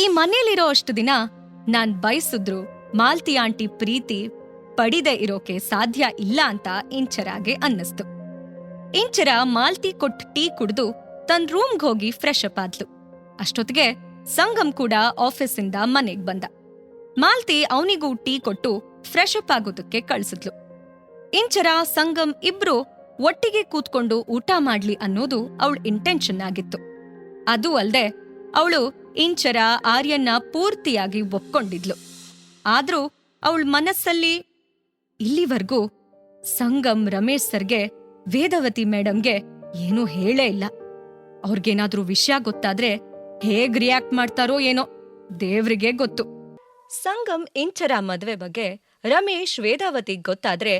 ಈ ಮನೇಲಿರೋ ಅಷ್ಟು ದಿನ ನಾನ್ ಬಯಸಿದ್ರು ಮಾಲ್ತಿ ಆಂಟಿ ಪ್ರೀತಿ ಪಡಿದೆ ಇರೋಕೆ ಸಾಧ್ಯ ಇಲ್ಲ ಅಂತ ಇಂಚರಾಗೆ ಅನ್ನಿಸ್ತು. ಇಂಚರ ಮಾಲ್ತಿ ಕೊಟ್ಟ ಟೀ ಕುಡ್ದು ತನ್ ರೂಮ್ಗ್ ಹೋಗಿ ಫ್ರೆಶ್ ಅಪ್ ಆದ್ಲು. ಅಷ್ಟೊತ್ತಿಗೆ ಸಂಗಮ್ ಕೂಡ ಆಫೀಸಿಂದ ಮನೆಗ್ ಬಂದ. ಮಾಲ್ತಿ ಅವನಿಗೂ ಟೀ ಕೊಟ್ಟು ಫ್ರೆಶ್ ಅಪ್ ಆಗೋದಕ್ಕೆ ಕಳ್ಸಿದ್ಲು. ಇಂಚರ ಸಂಗಮ್ ಇಬ್ರು ಒಟ್ಟಿಗೆ ಕೂತ್ಕೊಂಡು ಊಟ ಮಾಡ್ಲಿ ಅನ್ನೋದು ಅವಳ ಇಂಟೆನ್ಷನ್ ಆಗಿತ್ತು. ಅದೂ ಅಲ್ದೆ ಅವಳು ಇಂಚರ ಆರ್ಯನ್ನ ಪೂರ್ತಿಯಾಗಿ ಒಪ್ಕೊಂಡಿದ್ಲು. ಆದ್ರೂ ಅವಳ ಮನಸ್ಸಲ್ಲಿ ಇಲ್ಲಿವರೆಗೂ ಸಂಗಮ್ ರಮೇಶ್ ಸರ್ಗೆ ವೇದವತಿ ಮೇಡಮ್ಗೆ ಏನೂ ಹೇಳೇ ಇಲ್ಲ. ಅವ್ರಿಗೇನಾದ್ರೂ ವಿಷಯ ಗೊತ್ತಾದ್ರೆ ಹೇಗ್ ರಿಯಾಕ್ಟ್ ಮಾಡ್ತಾರೋ ಏನೋ ದೇವ್ರಿಗೆ ಗೊತ್ತು. ಸಂಗಮ್ ಇಂಚರ ಮದ್ವೆ ಬಗ್ಗೆ ರಮೇಶ್ ವೇದಾವತಿಗ್ ಗೊತ್ತಾದ್ರೆ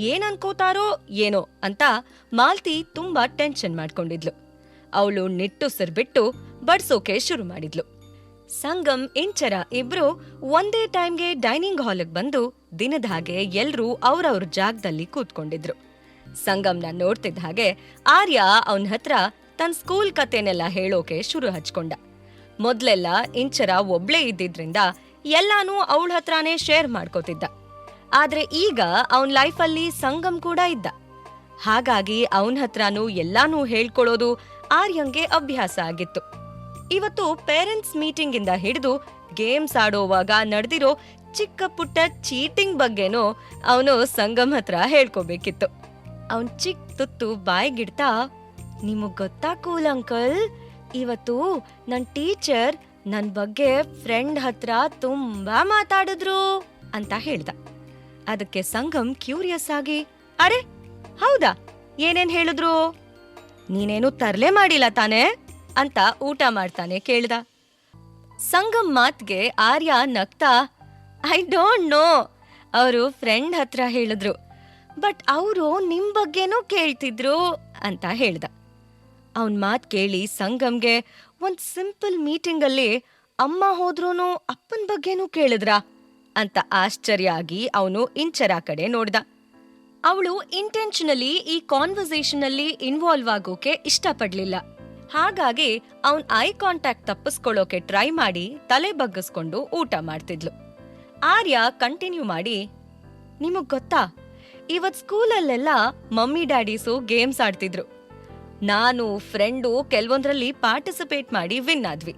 ಏನನ್ಕೋತಾರೋ ಏನೋ ಅಂತ ಮಾಲ್ತಿ ತುಂಬಾ ಟೆನ್ಷನ್ ಮಾಡ್ಕೊಂಡಿದ್ಲು. ಅವಳು ನಿಟ್ಟುಸಿರ್ ಬಿಟ್ಟು ಬಡ್ಸೋಕೆ ಶುರು ಮಾಡಿದ್ಲು. ಸಂಗಮ್ ಇಂಚರ ಇಬ್ರು ಒಂದೇ ಟೈಮ್ಗೆ ಡೈನಿಂಗ್ ಹಾಲ್ಗೆ ಬಂದು ದಿನದ ಹಾಗೆ ಎಲ್ರೂ ಅವ್ರವ್ರ ಜಾಗದಲ್ಲಿ ಕೂತ್ಕೊಂಡಿದ್ರು. ಸಂಗಮ್ನ ನೋಡ್ತಿದ್ದ ಹಾಗೆ ಆರ್ಯ ಅವನ ಹತ್ರ ತನ್ನ ಸ್ಕೂಲ್ ಕತೆನೆಲ್ಲ ಹೇಳೋಕೆ ಶುರು ಹಚ್ಕೊಂಡ. ಮೊದ್ಲೆಲ್ಲ ಇಂಚರ ಒಬ್ಳೇ ಇದ್ದಿದ್ರಿಂದ ಎಲ್ಲಾನು ಅವಳ ಹತ್ರನೇ ಶೇರ್ ಮಾಡ್ಕೋತಿದ್ದ. ಆದ್ರೆ ಈಗ ಅವನ್ ಲೈಫಲ್ಲಿ ಸಂಗಮ್ ಕೂಡ ಇದ್ದ. ಹಾಗಾಗಿ ಅವನ ಹತ್ರನೂ ಎಲ್ಲಾನು ಹೇಳ್ಕೊಳ್ಳೋದು ಆರ್ಯಂಗೆ ಅಭ್ಯಾಸ ಆಗಿತ್ತು. ಇವತ್ತು ಪೇರೆಂಟ್ಸ್ ಮೀಟಿಂಗ್ ಇಂದ ಹಿಡಿದು ಗೇಮ್ಸ್ ಆಡೋವಾಗ ನಡೆದಿರೋ ಚಿಕ್ಕ ಪುಟ್ಟ ಚೀಟಿಂಗ್ ಬಗ್ಗೆನೂ ಅವನು ಸಂಗಮ್ ಹತ್ರ ಹೇಳ್ಕೋಬೇಕಿತ್ತು. ಅವನ್ ಚಿಕ್ಕ ತುತ್ತು ಬಾಯ್ಗಿಡ್ತಾ, ನಿಮಗ್ ಗೊತ್ತಾ ಕೂಲ್ ಅಂಕಲ್, ಇವತ್ತು ನನ್ ಟೀಚರ್ ನನ್ ಬಗ್ಗೆ ಫ್ರೆಂಡ್ ಹತ್ರ ತುಂಬಾ ಮಾತಾಡಿದ್ರು ಅಂತ ಹೇಳ್ದ. ಅದಕ್ಕೆ ಸಂಗಮ್ ಕ್ಯೂರಿಯಸ್ ಆಗಿ, ಅರೆ ಹೌದಾ, ಏನೇನ್ ಹೇಳಿದ್ರು? ನೀನೇನು ತರ್ಲೆ ಮಾಡಿಲ್ಲ ತಾನೇ ಅಂತ ಊಟ ಮಾಡ್ತಾನೆ ಕೇಳ್ದ. ಸಂಗಮ್ ಮಾತ್ಗೆ ಆರ್ಯ ನಗ್ತಾ, ಐ ಡೋಂಟ್ ನೋ, ಅವರು ಫ್ರೆಂಡ್ ಹತ್ರ ಹೇಳಿದ್ರು, ಬಟ್ ಅವರು ನಿಮ್ ಬಗ್ಗೆನೂ ಕೇಳ್ತಿದ್ರು ಅಂತ ಹೇಳ್ದ. ಅವನ್ ಮಾತ್ ಕೇಳಿ ಸಂಗಮ್ಗೆ ಒಂದ್ ಸಿಂಪಲ್ ಮೀಟಿಂಗಲ್ಲಿ ಅಮ್ಮ ಹೋದ್ರೂನು ಅಪ್ಪನ್ ಬಗ್ಗೆನೂ ಕೇಳಿದ್ರಾ ಅಂತ ಆಶ್ಚರ್ಯ ಆಗಿ ಅವನು ಇಂಚರ ಕಡೆ ನೋಡ್ದ. ಅವಳು ಇಂಟೆನ್ಷನಲಿ ಈ ಕಾನ್ವರ್ಸೇಷನ್ ಅಲ್ಲಿ ಇನ್ವಾಲ್ವ್ ಆಗೋಕೆ ಇಷ್ಟಪಡ್ಲಿಲ್ಲ. ಹಾಗಾಗಿ ಅವನ್ ಐ ಕಾಂಟ್ಯಾಕ್ಟ್ ತಪ್ಪಿಸ್ಕೊಳ್ಳೋಕೆ ಟ್ರೈ ಮಾಡಿ ತಲೆ ಬಗ್ಗಿಸ್ಕೊಂಡು ಊಟ ಮಾಡ್ತಿದ್ಲು. ಆರ್ಯ ಕಂಟಿನ್ಯೂ ಮಾಡಿ, ನಿಮಗ್ ಗೊತ್ತಾ, ಇವತ್ ಸ್ಕೂಲಲ್ಲೆಲ್ಲ ಮಮ್ಮಿ ಡ್ಯಾಡೀಸು ಗೇಮ್ಸ್ ಆಡ್ತಿದ್ರು. ನಾನು ಫ್ರೆಂಡು ಕೆಲವೊಂದ್ರಲ್ಲಿ ಪಾರ್ಟಿಸಿಪೇಟ್ ಮಾಡಿ ವಿನ್ ಆದ್ವಿ.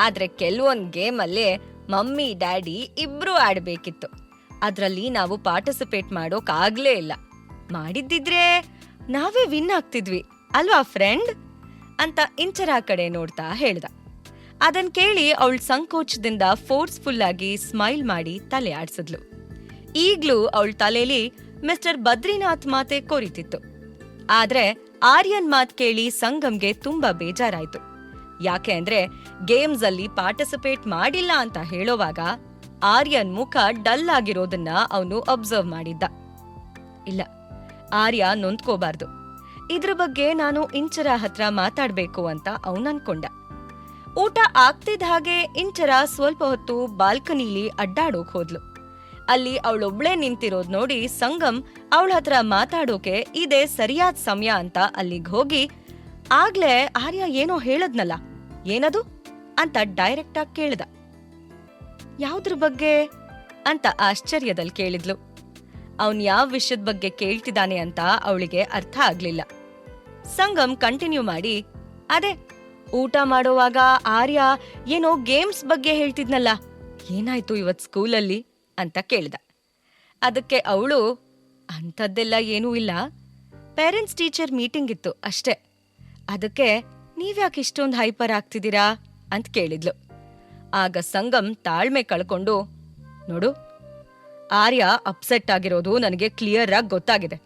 ಆದ್ರೆ ಕೆಲವೊಂದ್ ಗೇಮಲ್ಲೇ ಮಮ್ಮಿ ಡ್ಯಾಡಿ ಇಬ್ರು ಆಡ್ಬೇಕಿತ್ತು. ಅದ್ರಲ್ಲಿ ನಾವು ಪಾರ್ಟಿಸಿಪೇಟ್ ಮಾಡೋಕ್ ಆಗ್ಲೇ ಇಲ್ಲ. ಮಾಡಿದ್ದಿದ್ರೆ ನಾವೇ ವಿನ್ ಆಗ್ತಿದ್ವಿ ಅಲ್ವಾ ಫ್ರೆಂಡ್ ಅಂತ ಇಂಚರ ಕಡೆ ನೋಡ್ತಾ ಹೇಳ್ದ. ಅದನ್ ಕೇಳಿ ಅವಳ ಸಂಕೋಚದಿಂದ ಫೋರ್ಸ್ಫುಲ್ ಆಗಿ ಸ್ಮೈಲ್ ಮಾಡಿ ತಲೆ ಆಡ್ಸಿದ್ಲು. ಈಗ್ಲೂ ಅವಳ ತಲೆಲಿ ಮಿಸ್ಟರ್ ಬದ್ರಿನಾಥ್ ಮಾತೆ ಕೊರಿತಿತ್ತು. ಆದ್ರೆ ಆರ್ಯನ್ ಮಾತ್ ಕೇಳಿ ಸಂಗಮ್ಗೆ ತುಂಬಾ ಬೇಜಾರಾಯ್ತು. ಯಾಕೆ ಅಂದ್ರೆ ಗೇಮ್ಸ್ ಅಲ್ಲಿ ಪಾರ್ಟಿಸಿಪೇಟ್ ಮಾಡಿಲ್ಲ ಅಂತ ಹೇಳೋವಾಗ ಆರ್ಯನ್ ಮುಖ ಡಲ್ ಆಗಿರೋದನ್ನ ಅವನು ಅಬ್ಸರ್ವ್ ಮಾಡಿದ್ದ. ಇಲ್ಲ, ಆರ್ಯ ನೊಂದ್ಕೋಬಾರ್ದು, ಇದ್ರ ಬಗ್ಗೆ ನಾನು ಇಂಚರ ಹತ್ರ ಮಾತಾಡ್ಬೇಕು ಅಂತ ಅವನ್ ಅನ್ಕೊಂಡ. ಊಟ ಆಗ್ತಿದ್ದ ಹಾಗೆ ಇಂಚರ ಸ್ವಲ್ಪ ಹೊತ್ತು ಬಾಲ್ಕನಿಲಿ ಅಡ್ಡಾಡೋಕ್ ಹೋದ್ಲು. ಅಲ್ಲಿ ಅವಳೊಬ್ಳೇ ನಿಂತಿರೋದ್ ನೋಡಿ ಸಂಗಮ್ ಅವಳ ಹತ್ರ ಮಾತಾಡೋಕೆ ಇದೇ ಸರಿಯಾದ ಸಮಯ ಅಂತ ಅಲ್ಲಿಗ್ ಹೋಗಿ, ಆಗ್ಲೇ ಆರ್ಯ ಏನೋ ಹೇಳದ್ನಲ್ಲ, ಏನದು ಅಂತ ಡೈರೆಕ್ಟ್ ಆಗಿ ಕೇಳ್ದ. ಯಾವ್ದ್ರ ಬಗ್ಗೆ ಅಂತ ಆಶ್ಚರ್ಯದಲ್ಲಿ ಕೇಳಿದ್ಲು. ಅವನ್ ಯಾವ ವಿಷಯದ ಬಗ್ಗೆ ಕೇಳ್ತಿದ್ದಾನೆ ಅಂತ ಅವಳಿಗೆ ಅರ್ಥ ಆಗ್ಲಿಲ್ಲ. ಸಂಗಮ್ ಕಂಟಿನ್ಯೂ ಮಾಡಿ, ಅದೇ ಊಟ ಮಾಡೋವಾಗ ಆರ್ಯ ಏನೋ ಗೇಮ್ಸ್ ಬಗ್ಗೆ ಹೇಳ್ತಿದ್ನಲ್ಲ, ಏನಾಯ್ತು ಇವತ್ ಸ್ಕೂಲಲ್ಲಿ ಅಂತ ಕೇಳ್ದ. ಅದಕ್ಕೆ ಅವಳು, ಅಂಥದ್ದೆಲ್ಲ ಏನೂ ಇಲ್ಲ, ಪೇರೆಂಟ್ಸ್ ಟೀಚರ್ ಮೀಟಿಂಗ್ ಇತ್ತು ಅಷ್ಟೇ, ಅದಕ್ಕೆ ನೀವ್ಯಾಕೆ ಇಷ್ಟೊಂದು ಹೈಪರ್ ಆಗ್ತಿದ್ದೀರಾ ಅಂತ ಕೇಳಿದ್ಲು. ಆಗ ಸಂಗಮ್ ತಾಳ್ಮೆ ಕಳ್ಕೊಂಡು, ನೋಡು, ಆರ್ಯ ಅಪ್ಸೆಟ್ ಆಗಿರೋದು ನನಗೆ ಕ್ಲಿಯರ್ ಆಗಿ ಗೊತ್ತಾಗಿದೆ.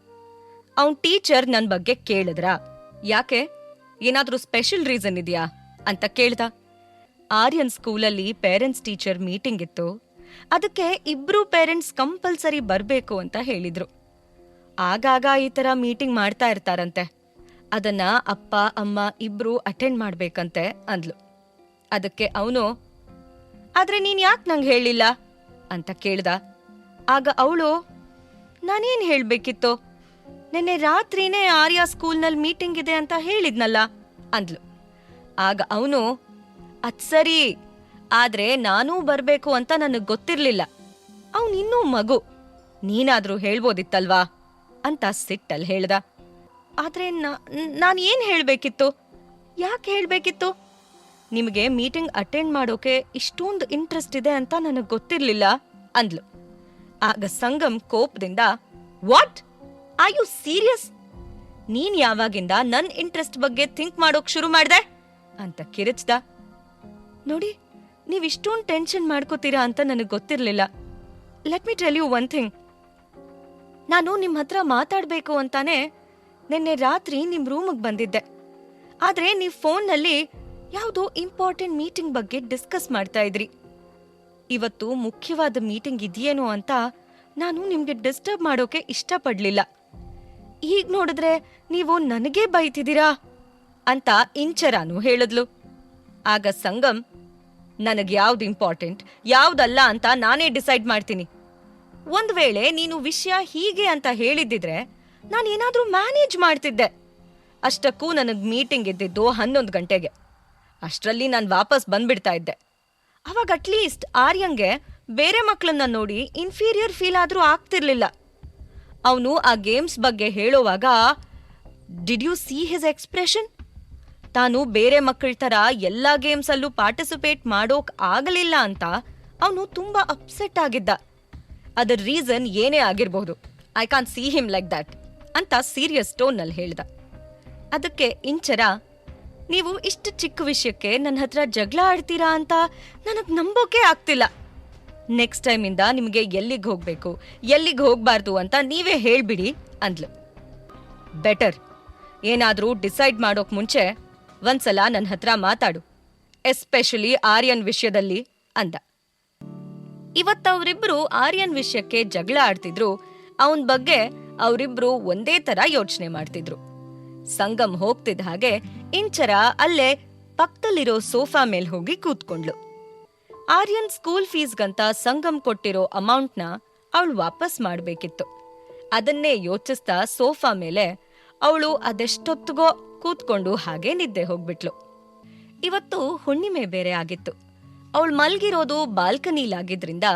ಅವನ್ ಟೀಚರ್ ನನ್ ಬಗ್ಗೆ ಕೇಳಿದ್ರಾ? ಯಾಕೆ, ಏನಾದ್ರೂ ಸ್ಪೆಷಲ್ ರೀಸನ್ ಇದೆಯಾ ಅಂತ ಕೇಳ್ದ. ಆರ್ಯನ್ ಸ್ಕೂಲಲ್ಲಿ ಪೇರೆಂಟ್ಸ್ ಟೀಚರ್ ಮೀಟಿಂಗ್ ಇತ್ತು, ಅದಕ್ಕೆ ಇಬ್ರು ಪೇರೆಂಟ್ಸ್ ಕಂಪಲ್ಸರಿ ಬರ್ಬೇಕು ಅಂತ ಹೇಳಿದ್ರು. ಆಗಾಗ ಈ ತರ ಮೀಟಿಂಗ್ ಮಾಡ್ತಾ ಇರ್ತಾರಂತೆ, ಅದನ್ನ ಅಪ್ಪ ಅಮ್ಮ ಇಬ್ರು ಅಟೆಂಡ್ ಮಾಡ್ಬೇಕಂತೆ ಅಂದ್ಲು. ಅದಕ್ಕೆ ಅವನು, ಆದ್ರೆ ನೀನ್ ಯಾಕೆ ನಂಗೆ ಹೇಳಿಲ್ಲ ಅಂತ ಕೇಳ್ದ. ಆಗ ಅವಳು, ನಾನೇನ್ ಹೇಳ್ಬೇಕಿತ್ತು, ನೆನ್ನೆ ರಾತ್ರಿನೇ ಆರ್ಯ ಸ್ಕೂಲ್ನಲ್ಲಿ ಮೀಟಿಂಗ್ ಇದೆ ಅಂತ ಹೇಳಿದ್ನಲ್ಲ ಅಂದ್ಲು. ಆಗ ಅವನು, ಅದ್ ಸರಿ, ಆದ್ರೆ ನಾನೂ ಬರ್ಬೇಕು ಅಂತ ನನಗ್ ಗೊತ್ತಿರ್ಲಿಲ್ಲ. ಅವನಿನ್ನೂ ಮಗು, ನೀನಾದ್ರೂ ಹೇಳ್ಬೋದಿತ್ತಲ್ವಾ ಅಂತ ಸಿಟ್ಟಲ್ ಹೇಳ್ದ. ಆದ್ರೆ ನಾನ್ ಏನ್ ಹೇಳ್ಬೇಕಿತ್ತು? ಯಾಕೆ ಹೇಳ್ಬೇಕಿತ್ತು? ನಿಮಗೆ ಮೀಟಿಂಗ್ ಅಟೆಂಡ್ ಮಾಡೋಕೆ ಇಷ್ಟೊಂದು ಇಂಟ್ರೆಸ್ಟ್ ಇದೆ ಅಂತ ನನಗ್ ಗೊತ್ತಿರ್ಲಿಲ್ಲ ಅಂದ್ಲು. ಆಗ ಸಂಗಮ್ ಕೋಪದಿಂದ, ವಾಟ್, ಆರ್ ಯು ಸೀರಿಯಸ್? ನೀನ್ ಯಾವಾಗಿಂದ ನನ್ ಇಂಟ್ರೆಸ್ಟ್ ಬಗ್ಗೆ ಥಿಂಕ್ ಮಾಡೋಕ್ ಶುರು ಮಾಡ್ದೆ ಅಂತ ಕಿರಿಚ್ದ. ನೋಡಿ, ನೀವ್ ಇಷ್ಟೊಂದು ಟೆನ್ಷನ್ ಮಾಡ್ಕೋತೀರಾ ಅಂತ ನನಗ್ ಗೊತ್ತಿರ್ಲಿಲ್ಲ. Let me tell you one thing. ನಾನು ನಿಮ್ ಹತ್ರ ಮಾತಾಡ್ಬೇಕು ಅಂತಾನೆ ನಿನ್ನೆ ರಾತ್ರಿ ನಿಮ್ ರೂಮಿಗೆ ಬಂದಿದ್ದೆ. ಆದ್ರೆ ನೀವ್ ಫೋನ್ನಲ್ಲಿ ಯಾವುದೋ ಇಂಪಾರ್ಟೆಂಟ್ ಮೀಟಿಂಗ್ ಬಗ್ಗೆ ಡಿಸ್ಕಸ್ ಮಾಡ್ತಾ ಇದ್ರಿ. ಇವತ್ತು ಮುಖ್ಯವಾದ ಮೀಟಿಂಗ್ ಇದೆಯೇನೋ ಅಂತ ನಾನು ನಿಮ್ಗೆ ಡಿಸ್ಟರ್ಬ್ ಮಾಡೋಕೆ ಇಷ್ಟಪಡ್ಲಿಲ್ಲ. ಈಗ ನೋಡಿದ್ರೆ ನೀವು ನನಗೇ ಬೈತಿದ್ದೀರಾ ಅಂತ ಇಂಚರಾನು ಹೇಳಿದ್ಲು. ಆಗ ಸಂಗಮ್, ನನಗ್ ಯಾವ್ದು ಇಂಪಾರ್ಟೆಂಟ್ ಯಾವ್ದಲ್ಲ ಅಂತ ನಾನೇ ಡಿಸೈಡ್ ಮಾಡ್ತೀನಿ. ಒಂದ್ ವೇಳೆ ನೀನು ವಿಷಯ ಹೀಗೆ ಅಂತ ಹೇಳಿದ್ದಿದ್ರೆ ನಾನೇನಾದ್ರೂ ಮ್ಯಾನೇಜ್ ಮಾಡ್ತಿದ್ದೆ. ಅಷ್ಟಕ್ಕೂ ನನಗ್ ಮೀಟಿಂಗ್ ಇದ್ದಿದ್ದು 11 ಗಂಟೆಗೆ. ಅಷ್ಟರಲ್ಲಿ ನಾನು ವಾಪಸ್ ಬಂದ್ಬಿಡ್ತಾ ಇದ್ದೆ. ಅವಾಗ ಅಟ್ಲೀಸ್ಟ್ ಆರ್ಯಂಗೆ ಬೇರೆ ಮಕ್ಕಳನ್ನ ನೋಡಿ ಇನ್ಫೀರಿಯರ್ ಫೀಲ್ ಆದ್ರೂ ಆಗ್ತಿರ್ಲಿಲ್ಲ. ಅವನು ಆ ಗೇಮ್ಸ್ ಬಗ್ಗೆ ಹೇಳೋವಾಗ did you see his expression? ತಾನು ಬೇರೆ ಮಕ್ಕಳ ತರ ಎಲ್ಲಾ ಗೇಮ್ಸ್ ಅಲ್ಲೂ ಪಾರ್ಟಿಸಿಪೇಟ್ ಮಾಡೋಕ್ ಆಗಲಿಲ್ಲ ಅಂತ ಅವನು ತುಂಬಾ ಅಪ್ಸೆಟ್ ಆಗಿದ್ದ. ಅದರ ರೀಸನ್ ಏನೇ ಆಗಿರ್ಬಹುದು, I can't see him like that ಅಂತ ಸೀರಿಯಸ್ ಟೋನ್ನಲ್ಲಿ ಹೇಳ್ದ. ಅದಕ್ಕೆ ಇಂಚರ, ನೀವು ಇಷ್ಟು ಚಿಕ್ಕ ವಿಷಯಕ್ಕೆ ನನ್ನ ಹತ್ರ ಜಗಳ ಆಡ್ತೀರಾ ಅಂತ ನನಗ್ ನಂಬೋಕೆ ಆಗ್ತಿಲ್ಲ. ನೆಕ್ಸ್ಟ್ ಟೈಮಿಂದ ನಿಮಗೆ ಎಲ್ಲಿಗೆ ಹೋಗ್ಬೇಕು ಎಲ್ಲಿಗೆ ಹೋಗ್ಬಾರ್ದು ಅಂತ ನೀವೇ ಹೇಳ್ಬಿಡಿ ಅಂದ್ಲು. ಬೆಟರ್, ಏನಾದ್ರೂ ಡಿಸೈಡ್ ಮಾಡೋಕ್ ಮುಂಚೆ ಒಂದ್ಸಲ ನನ್ನ ಹತ್ರ ಮಾತಾಡು, ಎಸ್ಪೆಷಲಿ ಆರ್ಯನ್ ವಿಷಯದಲ್ಲಿ ಅಂದ. ಇವತ್ತವರಿಬ್ರು ಆರ್ಯನ್ ವಿಷಯಕ್ಕೆ ಜಗಳ ಆಡ್ತಿದ್ರು. ಅವನ್ ಬಗ್ಗೆ ಅವರಿಬ್ರು ಒಂದೇ ತರ ಯೋಚನೆ ಮಾಡ್ತಿದ್ರು. ಸಂಗಮ್ ಹೋಗ್ತಿದ್ದ ಹಾಗೆ ಇಂಚರ ಅಲ್ಲೇ ಪಕ್ಕದಲ್ಲಿರೋ ಸೋಫಾ ಮೇಲ್ ಹೋಗಿ ಕೂತ್ಕೊಂಡ್ಲು. ಆರ್ಯನ್ ಸ್ಕೂಲ್ ಫೀಸ್ಗಂತ ಸಂಗಮ್ ಕೊಟ್ಟಿರೋ ಅಮೌಂಟ್ನ ಅವಳು ವಾಪಸ್ ಮಾಡ್ಬೇಕಿತ್ತು. ಅದನ್ನೇ ಯೋಚಿಸ್ತಾ ಸೋಫಾ ಮೇಲೆ ಅವಳು ಅದೆಷ್ಟೊತ್ತಿಗೋ ಕೂತ್ಕೊಂಡು ಹಾಗೆ ನಿದ್ದೆ ಹೋಗ್ಬಿಟ್ಲು. ಇವತ್ತು ಹುಣ್ಣಿಮೆ ಬೇರೆ ಆಗಿತ್ತು. ಅವಳು ಮಲ್ಗಿರೋದು ಬಾಲ್ಕನಿಲಾಗಿದ್ರಿಂದ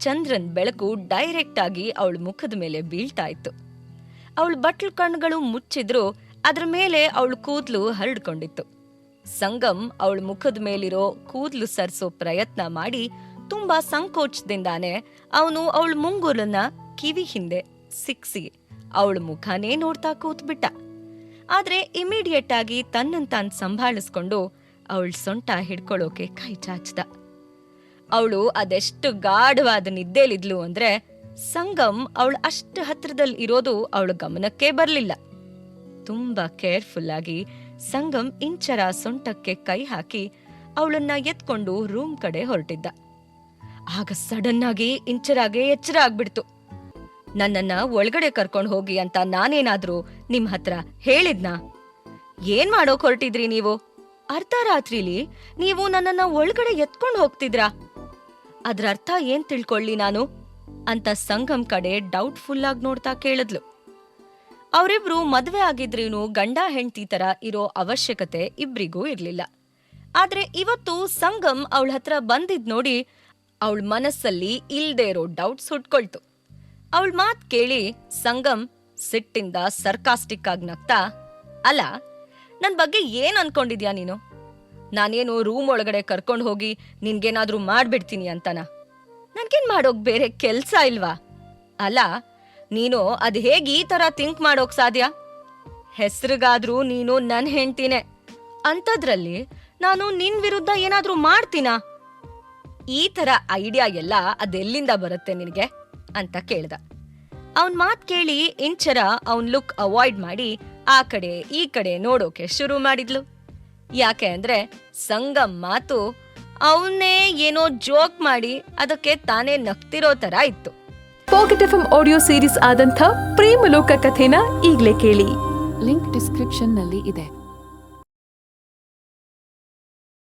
ಚಂದ್ರನ್ ಬೆಳಕು ಡೈರೆಕ್ಟ್ ಆಗಿ ಅವಳ ಮುಖದ ಮೇಲೆ ಬೀಳ್ತಾ ಇತ್ತು. ಅವಳ ಬಟ್ಲು ಕಣ್ಣುಗಳು ಮುಚ್ಚಿದ್ರು ಅದ್ರ ಮೇಲೆ ಅವಳ ಕೂದ್ಲು ಹರಡ್ಕೊಂಡಿತ್ತು. ಸಂಗಮ್ ಅವಳ ಮುಖದ ಮೇಲಿರೋ ಕೂದ್ಲು ಸರ್ಸೋ ಪ್ರಯತ್ನ ಮಾಡಿ ತುಂಬಾ ಸಂಕೋಚದಿಂದಾನೆ ಅವನು ಅವಳ ಮುಂಗುರನ್ನ ಕಿವಿ ಹಿಂದೆ ಸಿಕ್ಸಿ ಅವಳ ಮುಖನೇ ನೋಡ್ತಾ ಕೂತ್ಬಿಟ್ಟ. ಆದ್ರೆ ಇಮಿಡಿಯೇಟ್ ಆಗಿ ತನ್ನಂತಾನ್ ಸಂಭಾಳಿಸ್ಕೊಂಡು ಅವಳ ಸೊಂಟ ಹಿಡ್ಕೊಳ್ಳೋಕೆ ಕೈ ಚಾಚ್ದ. ಅವಳು ಅದೆಷ್ಟು ಗಾಢವಾದ ನಿದ್ದೇಲಿದ್ಲು ಅಂದ್ರೆ ಸಂಗಮ್ ಅವಳ ಅಷ್ಟು ಹತ್ರದಲ್ಲಿ ಇರೋದು ಅವಳ ಗಮನಕ್ಕೆ ಬರ್ಲಿಲ್ಲ. ತುಂಬಾ ಕೇರ್ಫುಲ್ ಆಗಿ ಸಂಗಮ್ ಇಂಚರ ಸೊಂಟಕ್ಕೆ ಕೈ ಹಾಕಿ ಅವಳನ್ನ ಎತ್ಕೊಂಡು ರೂಮ್ ಕಡೆ ಹೊರಟಿದ್ದ. ಆಗ ಸಡನ್ ಆಗಿ ಇಂಚರಾಗೆ ಎಚ್ಚರ ಆಗ್ಬಿಡ್ತು. ನನ್ನನ್ನ ಒಳಗಡೆ ಕರ್ಕೊಂಡು ಹೋಗಿ ಅಂತ ನಾನೇನಾದ್ರೂ ನಿಮ್ ಹತ್ರ ಹೇಳಿದ್ನಾ? ಏನ್ ಮಾಡೋಕ್ ಹೊರಟಿದ್ರಿ ನೀವು? ಅರ್ಧ ರಾತ್ರಿಲಿ ನೀವು ನನ್ನನ್ನ ಒಳಗಡೆ ಎತ್ಕೊಂಡು ಹೋಗ್ತಿದ್ರಾ? ಅದ್ರ ಅರ್ಥ ಏನ್ ತಿಳ್ಕೊಳ್ಳಿ ನಾನು ಅಂತ ಸಂಗಮ್ ಕಡೆ ಡೌಟ್ಫುಲ್ ಆಗಿ ನೋಡ್ತಾ ಕೇಳಿದ್ಲು. ಅವರಿಬ್ರು ಮದ್ವೆ ಆಗಿದ್ರೇನು ಗಂಡ ಹೆಂಡತಿ ತರ ಇರೋ ಅವಶ್ಯಕತೆ ಇಬ್ರಿಗೂ ಇರ್ಲಿಲ್ಲ. ಆದ್ರೆ ಇವತ್ತು ಸಂಗಮ್ ಅವಳ ಹತ್ರ ಬಂದಿದ್ ನೋಡಿ ಅವಳ ಮನಸ್ಸಲ್ಲಿ ಇಲ್ದೇ ಇರೋ ಡೌಟ್ಸ್ ಹುಟ್ಕೊಳ್ತು. ಅವಳ ಮಾತ್ ಕೇಳಿ ಸಂಗಮ್ ಸಿಟ್ಟಿಂದ ಸರ್ಕಾಸ್ಟಿಕ್ ಆಗಿ ನಗ್ತಾ, ಅಲ್ಲ, ನನ್ ಬಗ್ಗೆ ಏನ್ ಅನ್ಕೊಂಡಿದ್ಯಾ ನೀನು? ನಾನೇನು ರೂಮ್ ಒಳಗಡೆ ಕರ್ಕೊಂಡು ಹೋಗಿ ನಿನ್ಗೇನಾದ್ರೂ ಮಾಡ್ಬಿಡ್ತೀನಿ ಅಂತನಾ? ನನ್ಗೇನ್ ಮಾಡೋಕ್ ಬೇರೆ ಕೆಲ್ಸ ಇಲ್ವಾ? ಅಲ್ಲ, ನೀನು ಅದ್ ಹೇಗ್ ಈ ತರ ಥಿಂಕ್ ಮಾಡೋಕ್ ಸಾಧ್ಯ? ಹೆಸ್ರಿಗಾದ್ರೂ ನೀನು ನನ್ ಹೆಂಡ್ತಿನೇ, ಅಂಥದ್ರಲ್ಲಿ ನಾನು ನಿನ್ ವಿರುದ್ಧ ಏನಾದ್ರೂ ಮಾಡ್ತೀನಾ? ಈ ತರ ಐಡಿಯಾ ಎಲ್ಲ ಅದೆಲ್ಲಿಂದ ಬರುತ್ತೆ ನಿನಗೆ ಅಂತ ಕೇಳ್ದ. ಅವನ್ ಮಾತ್ ಕೇಳಿ ಇಂಚರ ಅವನ್ ಲುಕ್ ಅವಾಯ್ಡ್ ಮಾಡಿ ಆ ಕಡೆ ಈ ಕಡೆ ನೋಡೋಕೆ ಶುರು ಮಾಡಿದ್ಲು. ಯಾಕೆ ಅಂದ್ರೆ ಸಂಗಮ್ ಮಾತು ಅವನ್ನೇ ಏನೋ ಜೋಕ್ ಮಾಡಿ ಅದಕ್ಕೆ ತಾನೇ ನಗ್ತಿರೋ ತರ ಇತ್ತು. ಪಾಕೆಟ್ ಎಫ್ಎಂ ಆಡಿಯೋ ಸೀರೀಸ್ ಆದಂಥ ಪ್ರೇಮಲೋಕ ಕಥೆನ ಈಗ್ಲೇ ಕೇಳಿ. ಲಿಂಕ್ ಡಿಸ್ಕ್ರಿಪ್ಷನ್ ನಲ್ಲಿ ಇದೆ.